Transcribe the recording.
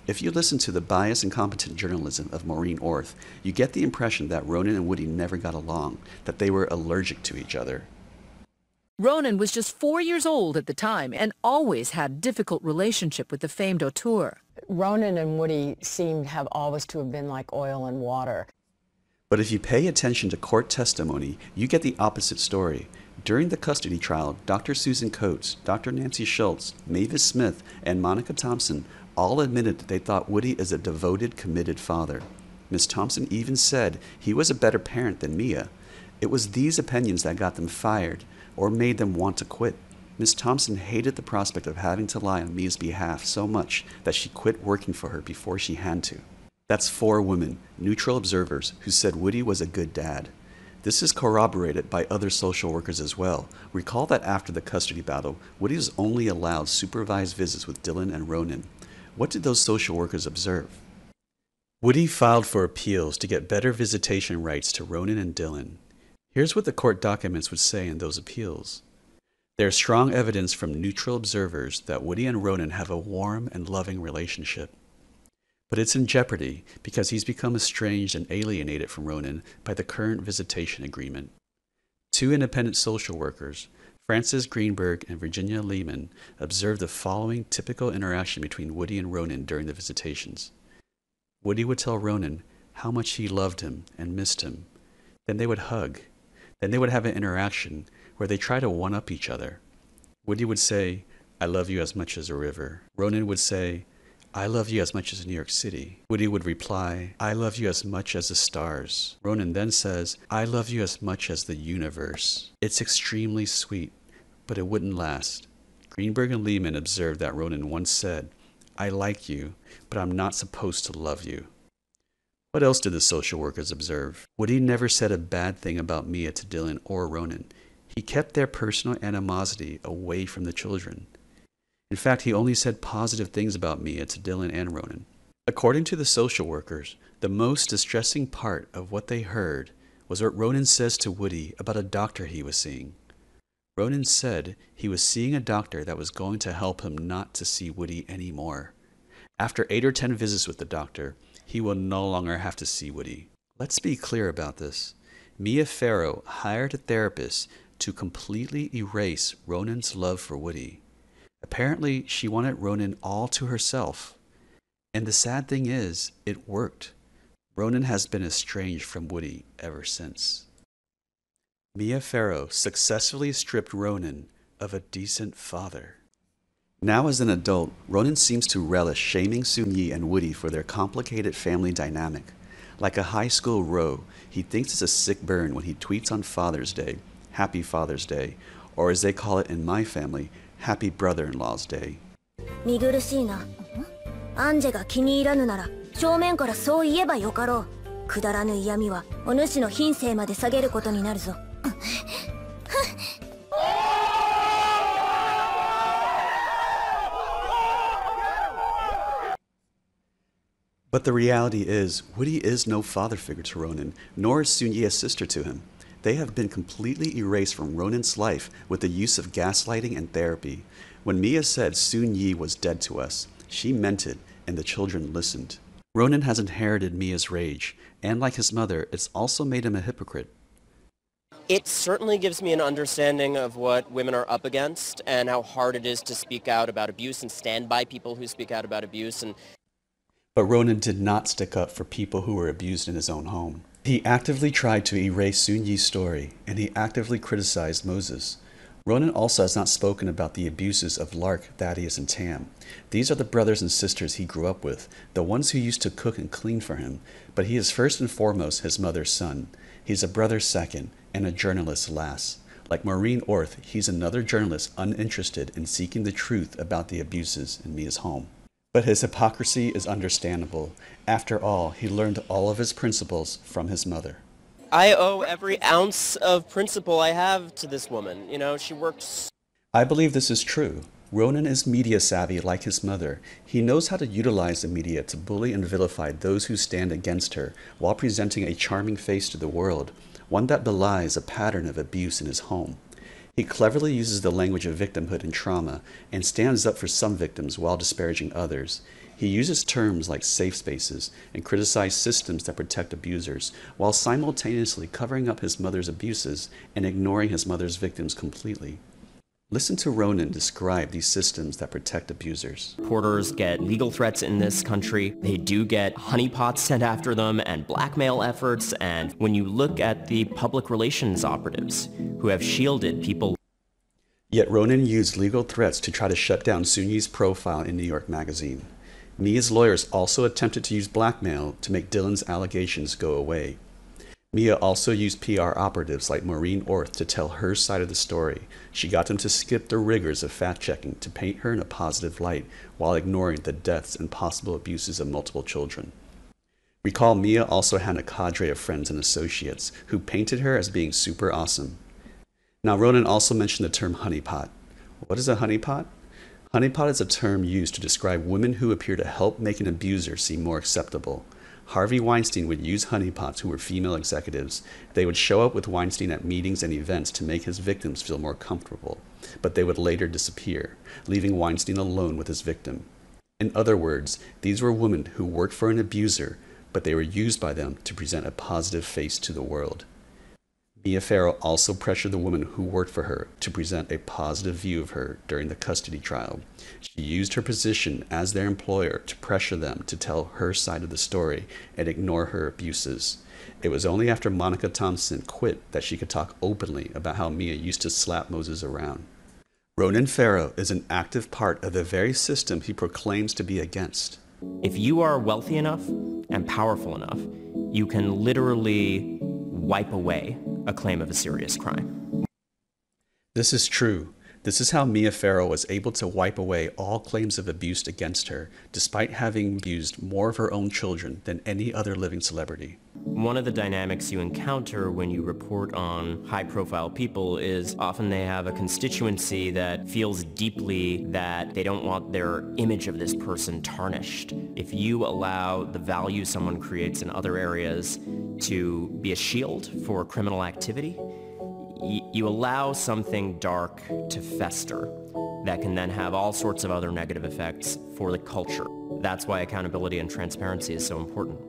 If you listen to the biased and competent journalism of Maureen Orth, you get the impression that Ronan and Woody never got along, that they were allergic to each other. Ronan was just 4 years old at the time and always had a difficult relationship with the famed auteur. Ronan and Woody seem have always to have been like oil and water. But if you pay attention to court testimony, you get the opposite story. During the custody trial, Dr. Susan Coates, Dr. Nancy Schultz, Mavis Smith, and Monica Thompson all admitted that they thought Woody is a devoted, committed father. Miss Thompson even said he was a better parent than Mia. It was these opinions that got them fired or made them want to quit. Miss Thompson hated the prospect of having to lie on Mia's behalf so much that she quit working for her before she had to. That's 4 women, neutral observers, who said Woody was a good dad. This is corroborated by other social workers as well. Recall that after the custody battle, Woody was only allowed supervised visits with Dylan and Ronan. What did those social workers observe? Woody filed for appeals to get better visitation rights to Ronan and Dylan. Here's what the court documents would say in those appeals. There's strong evidence from neutral observers that Woody and Ronan have a warm and loving relationship. But it's in jeopardy because he's become estranged and alienated from Ronan by the current visitation agreement. 2 independent social workers, Frances Greenberg and Virginia Lehman, observed the following typical interaction between Woody and Ronan during the visitations. Woody would tell Ronan how much he loved him and missed him. Then they would hug. Then they would have an interaction where they try to one-up each other. Woody would say, "I love you as much as a river." Ronan would say, "I love you as much as New York City." Woody would reply, "I love you as much as the stars." Ronan then says, "I love you as much as the universe." It's extremely sweet, but it wouldn't last. Greenberg and Lehman observed that Ronan once said, "I like you, but I'm not supposed to love you." What else did the social workers observe? Woody never said a bad thing about Mia to Dylan or Ronan. He kept their personal animosity away from the children. In fact, he only said positive things about Mia to Dylan and Ronan. According to the social workers, the most distressing part of what they heard was what Ronan says to Woody about a doctor he was seeing. Ronan said he was seeing a doctor that was going to help him not to see Woody anymore. After 8 or 10 visits with the doctor, he will no longer have to see Woody. Let's be clear about this. Mia Farrow hired a therapist to completely erase Ronan's love for Woody. Apparently, she wanted Ronan all to herself. And the sad thing is, it worked. Ronan has been estranged from Woody ever since. Mia Farrow successfully stripped Ronan of a decent father. Now as an adult, Ronan seems to relish shaming Soon-Yi and Woody for their complicated family dynamic. Like a high school row, he thinks it's a sick burn when he tweets on Father's Day, Happy Father's Day, or as they call it in my family, Happy Brother-in-Law's Day. 見苦しいな。アンジェが気に入らぬなら正面からそう言えばよかろう。くだらぬ嫌味はお主の品性まで下げることになるぞ。But the reality is, Woody is no father figure to Ronan, nor is Soon-Yi a sister to him. They have been completely erased from Ronan's life with the use of gaslighting and therapy. When Mia said Soon-Yi was dead to us, she meant it, and the children listened. Ronan has inherited Mia's rage, and like his mother, it's also made him a hypocrite. It certainly gives me an understanding of what women are up against and how hard it is to speak out about abuse and stand by people who speak out about abuse. But Ronan did not stick up for people who were abused in his own home. He actively tried to erase Soon-Yi's story, and he actively criticized Moses. Ronan also has not spoken about the abuses of Lark, Thaddeus, and Tam. These are the brothers and sisters he grew up with, the ones who used to cook and clean for him, but he is first and foremost his mother's son. He's a brother second, and a journalist last. Like Maureen Orth, he's another journalist uninterested in seeking the truth about the abuses in Mia's home. But his hypocrisy is understandable. After all, he learned all of his principles from his mother. I owe every ounce of principle I have to this woman. You know, she works. I believe this is true. Ronan is media savvy like his mother. He knows how to utilize the media to bully and vilify those who stand against her while presenting a charming face to the world, one that belies a pattern of abuse in his home. He cleverly uses the language of victimhood and trauma and stands up for some victims while disparaging others. He uses terms like safe spaces and criticized systems that protect abusers, while simultaneously covering up his mother's abuses and ignoring his mother's victims completely. Listen to Ronan describe these systems that protect abusers. Reporters get legal threats in this country. They do get honeypots sent after them and blackmail efforts. And when you look at the public relations operatives who have shielded people. Yet Ronan used legal threats to try to shut down Soon-Yi's profile in New York Magazine. Mia's lawyers also attempted to use blackmail to make Dylan's allegations go away. Mia also used PR operatives like Maureen Orth to tell her side of the story. She got them to skip the rigors of fact-checking to paint her in a positive light while ignoring the deaths and possible abuses of multiple children. Recall Mia also had a cadre of friends and associates who painted her as being super awesome. Now Ronan also mentioned the term honeypot. What is a honeypot? Honeypot is a term used to describe women who appear to help make an abuser seem more acceptable. Harvey Weinstein would use honeypots who were female executives. They would show up with Weinstein at meetings and events to make his victims feel more comfortable, but they would later disappear, leaving Weinstein alone with his victim. In other words, these were women who worked for an abuser, but they were used by them to present a positive face to the world. Mia Farrow also pressured the woman who worked for her to present a positive view of her during the custody trial. She used her position as their employer to pressure them to tell her side of the story and ignore her abuses. It was only after Monica Thompson quit that she could talk openly about how Mia used to slap Moses around. Ronan Farrow is an active part of the very system he proclaims to be against. If you are wealthy enough and powerful enough, you can literally wipe away a claim of a serious crime. This is true. This is how Mia Farrow was able to wipe away all claims of abuse against her, despite having abused more of her own children than any other living celebrity. One of the dynamics you encounter when you report on high-profile people is often they have a constituency that feels deeply that they don't want their image of this person tarnished. If you allow the value someone creates in other areas to be a shield for criminal activity, you allow something dark to fester that can then have all sorts of other negative effects for the culture. That's why accountability and transparency is so important.